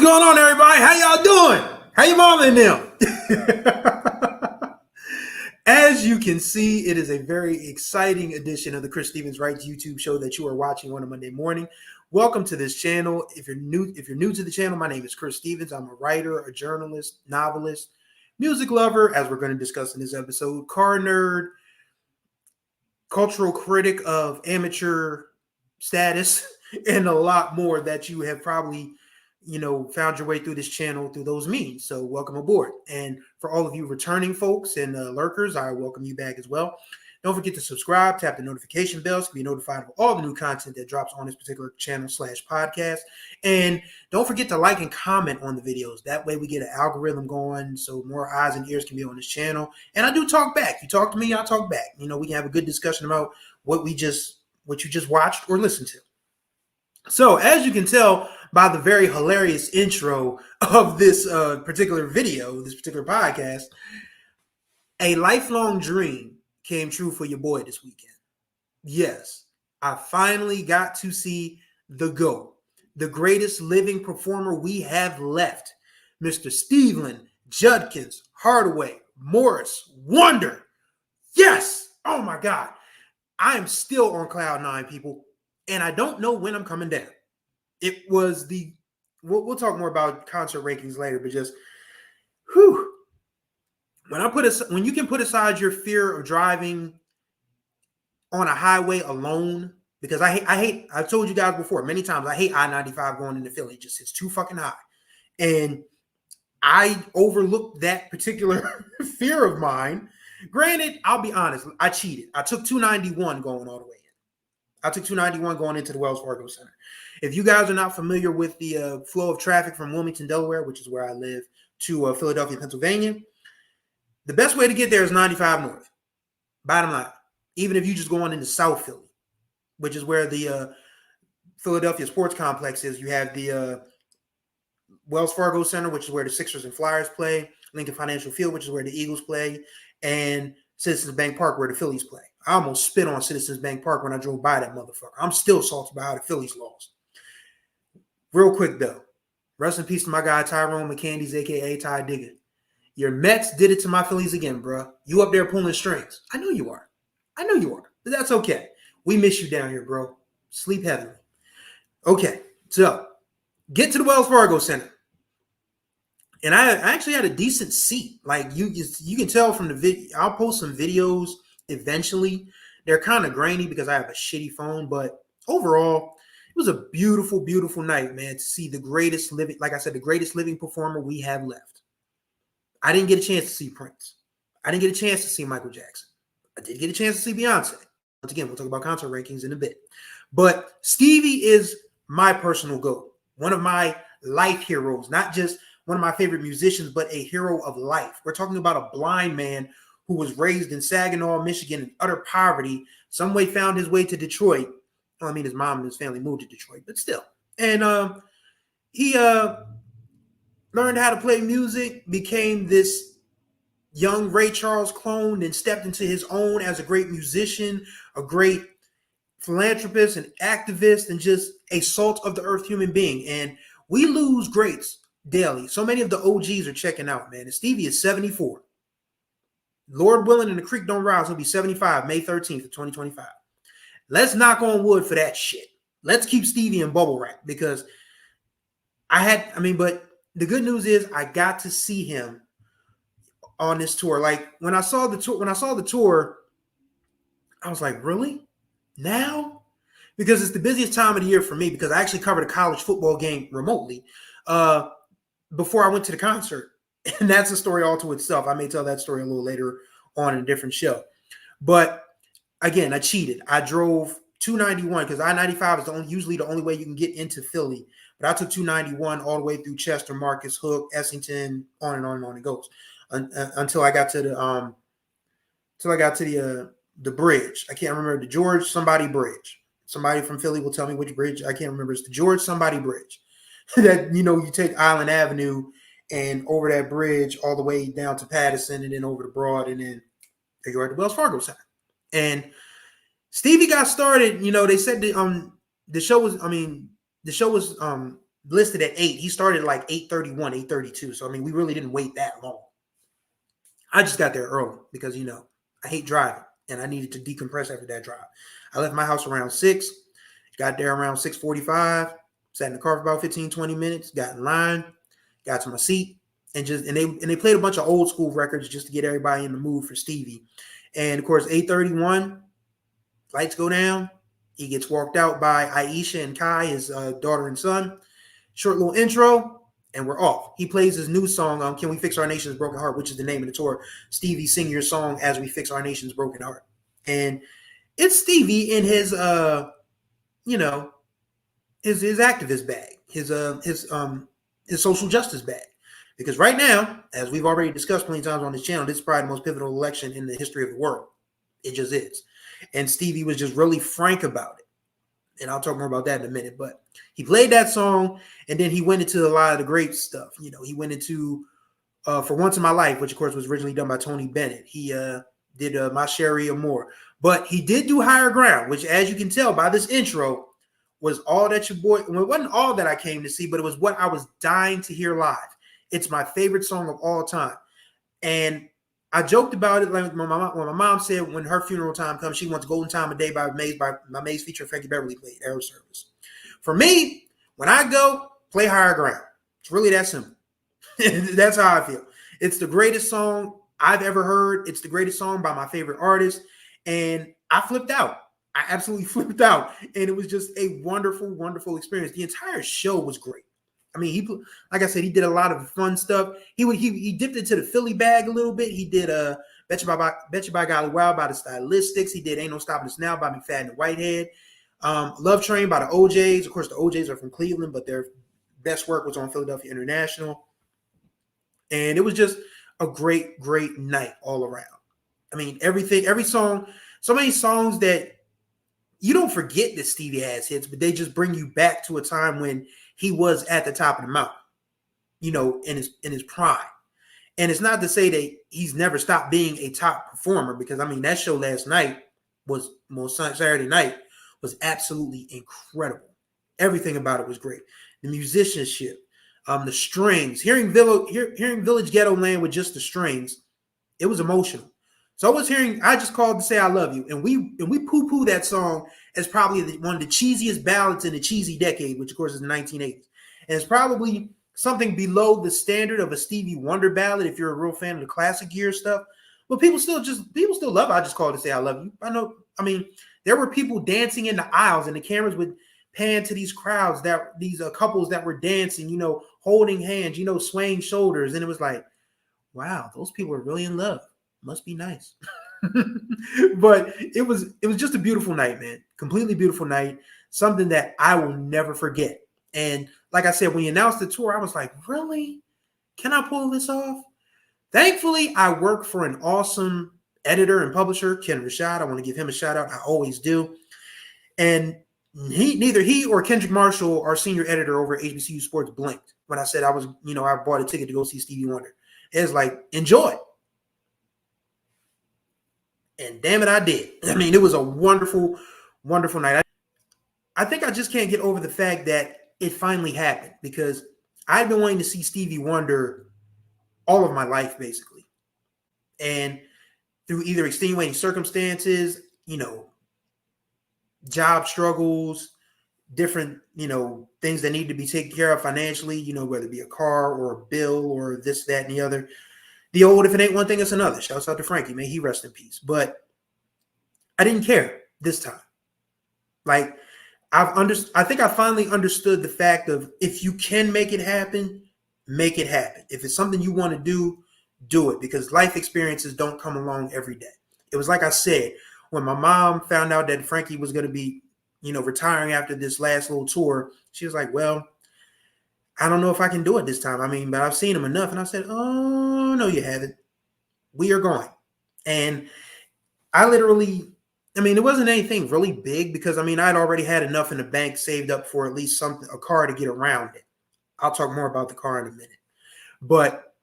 going on, everybody? How y'all doing? How your mama and them? As you can see, it is a very exciting edition of the Chris Stevens Writes YouTube show that you are watching on a Monday morning. Welcome to this channel. If you're new to the channel, my name is Chris Stevens. I'm a writer, a journalist, novelist, music lover, as we're going to discuss in this episode, car nerd, cultural critic of amateur status, and a lot more that you have probably found your way through this channel through those means. So welcome aboard. And for all of you returning folks and lurkers, I welcome you back as well. Don't forget to subscribe, tap the notification bell so you can be notified of all the new content that drops on this particular channel / podcast. And don't forget to like and comment on the videos. That way we get an algorithm going so more eyes and ears can be on this channel. And I do talk back. You talk to me, I talk back. We can have a good discussion about what you just watched or listened to. So as you can tell by the very hilarious intro of this particular video, this particular podcast, a lifelong dream came true for your boy this weekend. Yes, I finally got to see the GOAT, the greatest living performer we have left, Mr. Stevie Judkins, Hardaway, Morris, Wonder. Yes! Oh my God. I am still on cloud nine, people. And I don't know when I'm coming down. It was we'll talk more about concert rankings later, but just, whew. When you can put aside your fear of driving on a highway alone, because I've told you guys before many times, I hate I-95 going into Philly. It's too fucking high. And I overlooked that particular fear of mine. Granted, I'll be honest, I cheated. I took 291 going all the way. I took 291 going into the Wells Fargo Center. If you guys are not familiar with the flow of traffic from Wilmington, Delaware, which is where I live, to Philadelphia, Pennsylvania, the best way to get there is 95 North. Bottom line, even if you just go on into South Philly, which is where the Philadelphia Sports Complex is. You have the Wells Fargo Center, which is where the Sixers and Flyers play, Lincoln Financial Field, which is where the Eagles play, and Citizens Bank Park, where the Phillies play. I almost spit on Citizens Bank Park when I drove by that motherfucker. I'm still salty about how the Phillies lost. Real quick, though. Rest in peace to my guy, Tyrone McCandies, a.k.a. Ty Digger. Your Mets did it to my Phillies again, bro. You up there pulling strings. I know you are. But that's okay. We miss you down here, bro. Sleep heavily. Okay, so get to the Wells Fargo Center. And I actually had a decent seat. Like you can tell from the video. I'll post some videos eventually. They're kind of grainy because I have a shitty phone, but overall, it was a beautiful, beautiful night, man, to see the greatest living, like I said, the greatest living performer we have left. I didn't get a chance to see Prince. I didn't get a chance to see Michael Jackson. I did get a chance to see Beyonce. Once again, we'll talk about concert rankings in a bit. But Stevie is my personal GOAT, one of my life heroes, not just one of my favorite musicians, but a hero of life. We're talking about a blind man who was raised in Saginaw, Michigan, in utter poverty, some way found his way to Detroit. Well, I mean, his mom and his family moved to Detroit, but still. And he learned how to play music, became this young Ray Charles clone, and stepped into his own as a great musician, a great philanthropist and activist, and just a salt of the earth human being. And we lose greats daily. So many of the OGs are checking out, man. And Stevie is 74. Lord willing and the creek don't rise, he'll be 75 May 13th of 2025. Let's knock on wood for that shit. Let's keep Stevie in bubble wrap because but the good news is I got to see him on this tour. Like when I saw the tour, I was like, really? Now? Because it's the busiest time of the year for me because I actually covered a college football game remotely before I went to the concert. And that's a story all to itself. I may tell that story a little later on in a different show. But again, I cheated. I drove 291 because I-95 is usually the only way you can get into Philly. But I took 291 all the way through Chester, Marcus, Hook, Essington, on and on and on it goes until I got to the bridge. I can't remember the George somebody bridge. Somebody from Philly will tell me which bridge. I can't remember. It's the George somebody bridge. That you take Island Avenue and over that bridge all the way down to Patterson and then over to Broad and then you're at the Wells Fargo Center. And Stevie got started. They said the show was listed at 8. He started at like 8:31, 8:32. So I mean, we really didn't wait that long. I just got there early because I hate driving and I needed to decompress after that drive. I left my house around 6, got there around 6:45, sat in the car for about 15, 20 minutes, got in line, got to my seat, and they played a bunch of old school records just to get everybody in the mood for Stevie. And of course, 8:31, lights go down. He gets walked out by Aisha and Kai, his daughter and son. Short little intro, and we're off. He plays his new song, Can We Fix Our Nation's Broken Heart, which is the name of the tour. Stevie, sing your song as we fix our nation's broken heart. And it's Stevie in his his activist bag, his social justice bag. Because right now, as we've already discussed plenty of times on this channel, this is probably the most pivotal election in the history of the world. It just is. And Stevie was just really frank about it. And I'll talk more about that in a minute. But he played that song, and then he went into a lot of the great stuff. He went into For Once in My Life, which, of course, was originally done by Tony Bennett. He did My Sherry Amore. But he did do Higher Ground, which, as you can tell by this intro, was all that your boy – well, it wasn't all that I came to see, but it was what I was dying to hear live. It's my favorite song of all time. And I joked about it like when my mom said when her funeral time comes, she wants Golden Time of Day by Maze feature Frankie Beverly played, Arrow Service. For me, when I go, play Higher Ground. It's really that simple. That's how I feel. It's the greatest song I've ever heard. It's the greatest song by my favorite artist. And I flipped out. I absolutely flipped out. And it was just a wonderful, wonderful experience. The entire show was great. I mean, like I said, he did a lot of fun stuff. He dipped into the Philly bag a little bit. He did Betcha by Golly Wow by the Stylistics. He did Ain't No Stopping Us Now by McFadden and Whitehead. Love Train by the OJs. Of course, the OJs are from Cleveland, but their best work was on Philadelphia International. And it was just a great, great night all around. I mean, every song, so many songs that you don't forget that Stevie has hits, but they just bring you back to a time when he was at the top of the mountain, in his prime. And it's not to say that he's never stopped being a top performer, because I mean that show last night Saturday night was absolutely incredible. Everything about it was great. The musicianship, the strings, hearing Village Ghetto Land with just the strings, it was emotional. So I just called to say I love you, and we poo-poo that song as probably one of the cheesiest ballads in the cheesy decade, which of course is the 1980s. And it's probably something below the standard of a Stevie Wonder ballad if you're a real fan of the classic year stuff. But people still love it. I just called to say I love you. I mean, there were people dancing in the aisles, and the cameras would pan to these crowds, these couples that were dancing, holding hands, swaying shoulders. And it was like, wow, those people are really in love. Must be nice. But it was just a beautiful night, man. Completely beautiful night. Something that I will never forget. And like I said, when you announced the tour, I was like, really? Can I pull this off? Thankfully, I work for an awesome editor and publisher, Ken Rashad. I want to give him a shout out. I always do. And neither he or Kendrick Marshall, our senior editor over at HBCU Sports, blinked when I said I bought a ticket to go see Stevie Wonder. It was like, enjoy. And damn it, I did. I mean, it was a wonderful, wonderful night. I think I just can't get over the fact that it finally happened, because I've been wanting to see Stevie Wonder all of my life, basically. And through either extenuating circumstances, job struggles, different, things that need to be taken care of financially, whether it be a car or a bill or this, that, and the other. The old, if it ain't one thing, it's another. Shouts out to Frankie, may he rest in peace. But I didn't care this time. Like, I think I finally understood the fact of, if you can make it happen, make it happen. If it's something you want to do it, because life experiences don't come along every day. It was like I said, when my mom found out that Frankie was going to be, retiring after this last little tour, she was like, well, I don't know if I can do it this time. I mean, but I've seen him enough. And I said, oh, no, you haven't. We are going. And I literally, it wasn't anything really big, because, I'd already had enough in the bank saved up for at least a car to get around it. I'll talk more about the car in a minute. But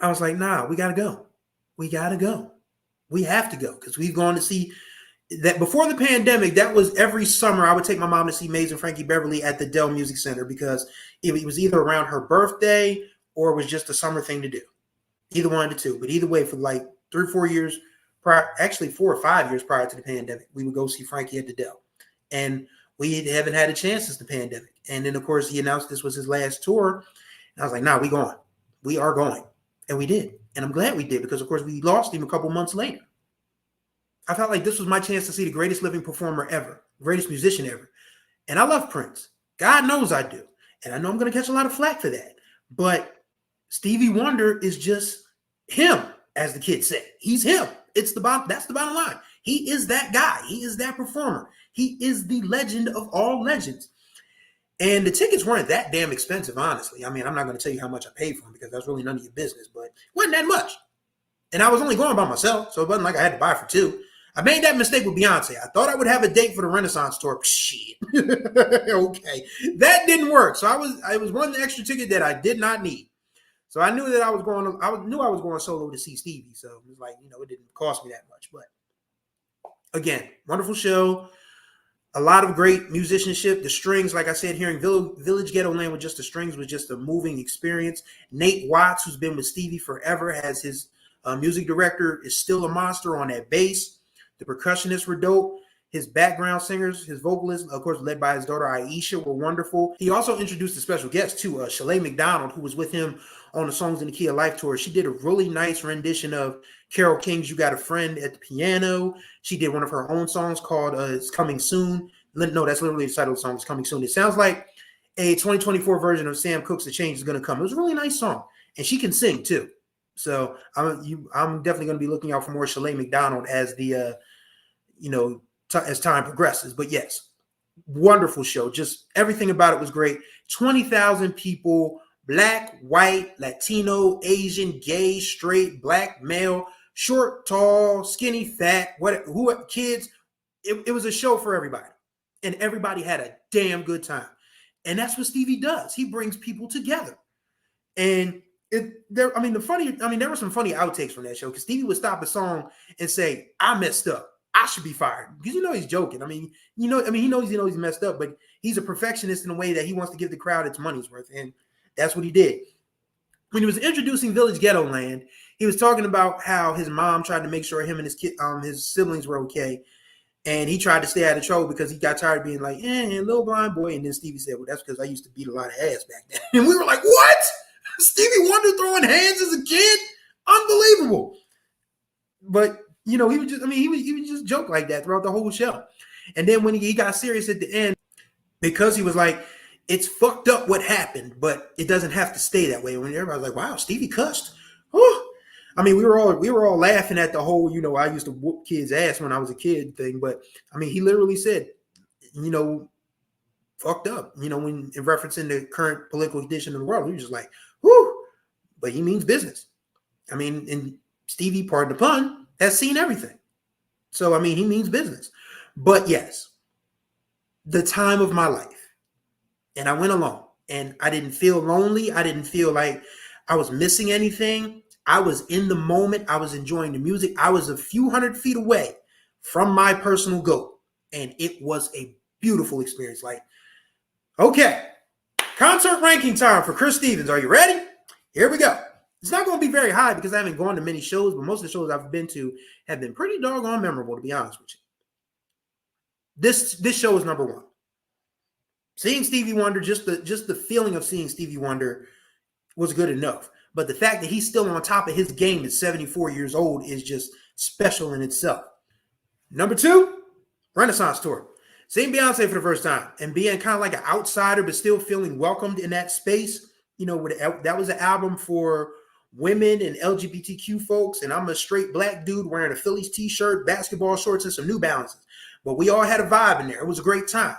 I was like, nah, we got to go. We got to go. We have to go, because we've gone to see that before the pandemic, that was every summer I would take my mom to see Maze and Frankie Beverly at the Dell Music Center because it was either around her birthday or it was just a summer thing to do. Either one of the two. But either way, for like 3 or 4 years prior, actually 4 or 5 years prior to the pandemic, we would go see Frankie at the Dell. And we haven't had a chance since the pandemic. And then, of course, he announced this was his last tour. And I was like, nah, we going. We are going. And we did. And I'm glad we did because, of course, we lost him a couple months later. I felt like this was my chance to see the greatest living performer ever, greatest musician ever. And I love Prince. God knows I do. And I know I'm going to catch a lot of flack for that. But Stevie Wonder is just him, as the kids say. He's him. That's the bottom line. He is that guy. He is that performer. He is the legend of all legends. And the tickets weren't that damn expensive, honestly. I mean, I'm not going to tell you how much I paid for them because that's really none of your business, but it wasn't that much. And I was only going by myself, so it wasn't like I had to buy for two. I made that mistake with Beyonce. I thought I would have a date for the Renaissance tour. Shit. Okay. That didn't work. So I was one extra ticket that I did not need. So I knew that I was going solo to see Stevie. So it was like, it didn't cost me that much. But again, wonderful show. A lot of great musicianship. The strings, like I said, hearing Village Ghetto Land with just the strings was just a moving experience. Nate Watts, who's been with Stevie forever, as his music director, is still a monster on that bass. The percussionists were dope. His background singers, his vocalists, of course, led by his daughter Aisha, were wonderful. He also introduced a special guest, too, Shalay McDonald, who was with him on the Songs in the Key of Life tour. She did a really nice rendition of Carole King's You Got a Friend at the piano. She did one of her own songs called It's Coming Soon. No, that's literally the title of the song, It's Coming Soon. It sounds like a 2024 version of Sam Cooke's The Change Is Gonna Come. It was a really nice song. And she can sing, too. So I'm definitely going to be looking out for more Shalay McDonald as the, as time progresses. But yes, wonderful show. Just everything about it was great. 20,000 people, black, white, Latino, Asian, gay, straight, black, male, short, tall, skinny, fat, kids. It was a show for everybody. And everybody had a damn good time. And that's what Stevie does. He brings people together. And there were some funny outtakes from that show because Stevie would stop a song and say, I messed up. I should be fired. Because he's joking. He knows he's messed up, but he's a perfectionist in a way that he wants to give the crowd its money's worth. And that's what he did. When he was introducing Village Ghetto Land, he was talking about how his mom tried to make sure him and his siblings were okay. And he tried to stay out of trouble because he got tired of being like, little blind boy. And then Stevie said, well, that's because I used to beat a lot of ass back then. And we were like, what? Stevie Wonder throwing hands as a kid? Unbelievable. But, he would just joke like that throughout the whole show. And then when he got serious at the end, because he was like, it's fucked up what happened, but it doesn't have to stay that way. When everybody was like, wow, Stevie cussed. Whew. We were all laughing at the whole, I used to whoop kids' ass when I was a kid thing. But, he literally said, fucked up, when in referencing the current political condition of the world. He was just like, whoo, but he means business. And Stevie, pardon the pun, has seen everything. So, he means business. But yes, the time of my life. And I went along and I didn't feel lonely. I didn't feel like I was missing anything. I was in the moment. I was enjoying the music. I was a few hundred feet away from my personal goal. And it was a beautiful experience. Like, okay, concert ranking time for Chris Stevens. Are you ready? Here we go. It's not going to be very high because I haven't gone to many shows, but most of the shows I've been to have been pretty doggone memorable, to be honest with you. This show is number one. Seeing Stevie Wonder, just the feeling of seeing Stevie Wonder was good enough. But the fact that he's still on top of his game at 74 years old is just special in itself. Number two, Renaissance tour. Seeing Beyonce for the first time and being kind of like an outsider, but still feeling welcomed in that space. That was an album for women and LGBTQ folks. And I'm a straight black dude wearing a Phillies t-shirt, basketball shorts, and some New Balances. But we all had a vibe in there. It was a great time.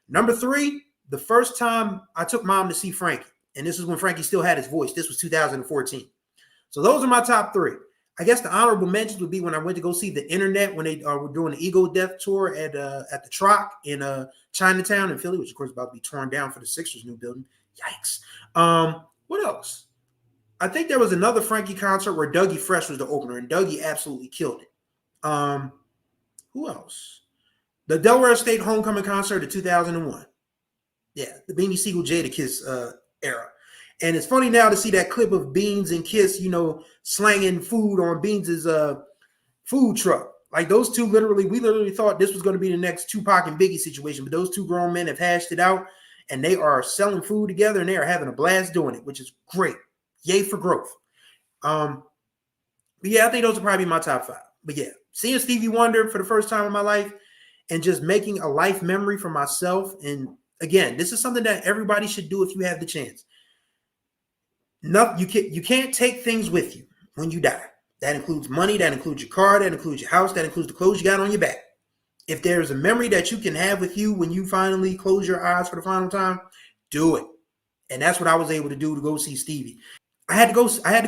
Number three, the first time I took mom to see Frankie. And this is when Frankie still had his voice. This was 2014. So those are my top three. I guess the honorable mentions would be when I went to go see the Internet when they were doing the Ego Death tour at the Troc in Chinatown in Philly, which of course is about to be torn down for the Sixers' new building. Yikes. What else? I think there was another Frankie concert where Dougie Fresh was the opener, and Dougie absolutely killed it. Who else? The Delaware State Homecoming Concert of 2001. Yeah, the Beanie Siegel Jada Kiss era. And it's funny now to see that clip of Beans and Kiss, slanging food on Beans' food truck. Like those two we literally thought this was going to be the next Tupac and Biggie situation, but those two grown men have hashed it out and they are selling food together and they are having a blast doing it, which is great. Yay for growth. But yeah, I think those are probably my top 5. But yeah, seeing Stevie Wonder for the first time in my life and just making a life memory for myself. And again, this is something that everybody should do if you have the chance. No, you can't take things with you when you die. That includes money, that includes your car, that includes your house, that includes the clothes you got on your back. If there's a memory that you can have with you when you finally close your eyes for the final time, do it. And that's what I was able to do to go see Stevie. I had to go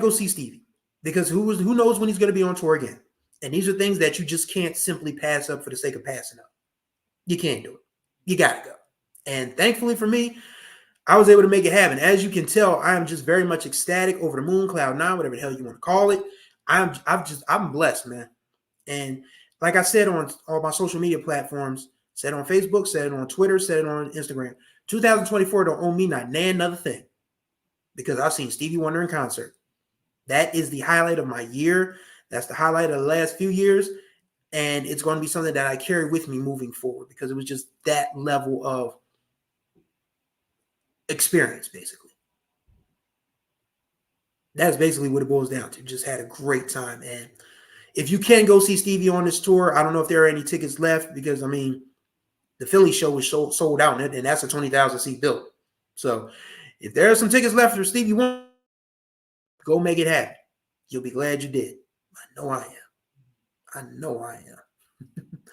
see Stevie because who knows when he's going to be on tour again. And these are things that you just can't simply pass up for the sake of passing up. You can't do it. You got to go. And thankfully for me, I was able to make it happen. As you can tell, I am just very much ecstatic, over the moon, cloud 9, whatever the hell you want to call it. I'm blessed, man. And like I said on all my social media platforms, said on Facebook, said it on Twitter, said it on Instagram, 2024 don't owe me not another thing because I've seen Stevie Wonder in concert. That is the highlight of my year. That's the highlight of the last few years. And it's going to be something that I carry with me moving forward because it was just that level of experience, basically. That's basically what it boils down to. Just had a great time. And if you can go see Stevie on this tour, I don't know if there are any tickets left because, I mean, the Philly show was sold out, and that's a 20,000 seat building. So if there are some tickets left for Stevie Wonder, go make it happen. You'll be glad you did. I know I am.